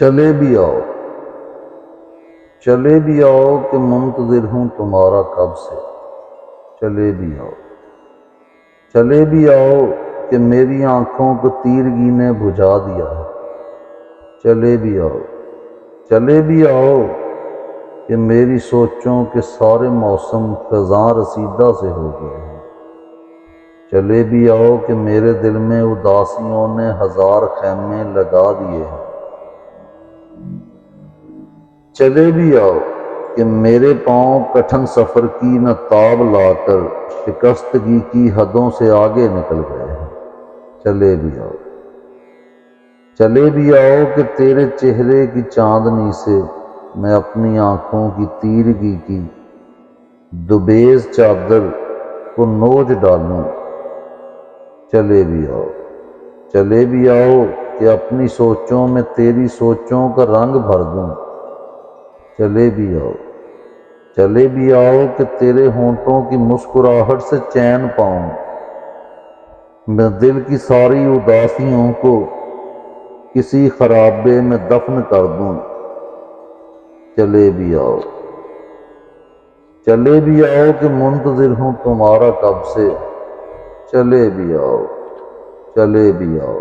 چلے بھی آؤ، چلے بھی آؤ کہ منتظر ہوں تمہارا کب سے۔ چلے بھی آؤ، چلے بھی آؤ کہ میری آنکھوں کو تیرگی نے بجھا دیا ہے۔ چلے بھی آؤ، چلے بھی آؤ کہ میری سوچوں کے سارے موسم خزاں رسیدہ سے ہو گئے ہیں۔ چلے بھی آؤ کہ میرے دل میں اداسیوں نے ہزار خیمے لگا دیے ہیں۔ چلے بھی آؤ کہ میرے پاؤں کٹھن سفر کی نہ تاب لا کر شکستگی کی حدوں سے آگے نکل گئے ہیں۔ چلے بھی آؤ، چلے بھی آؤ کہ تیرے چہرے کی چاندنی سے میں اپنی آنکھوں کی تیرگی کی دوبیز چادر کو نوچ ڈالوں۔ چلے بھی آؤ، چلے بھی آؤ کہ اپنی سوچوں میں تیری سوچوں کا رنگ بھر دوں۔ چلے بھی آؤ، چلے بھی آؤ کہ تیرے ہونٹوں کی مسکراہٹ سے چین پاؤں۔ میں دل کی ساری اداسیوں کو کسی خرابے میں دفن کر دوں۔ چلے بھی آؤ، چلے بھی آؤ کہ منتظر ہوں تمہارا کب سے۔ چلے بھی آؤ، چلے بھی آؤ۔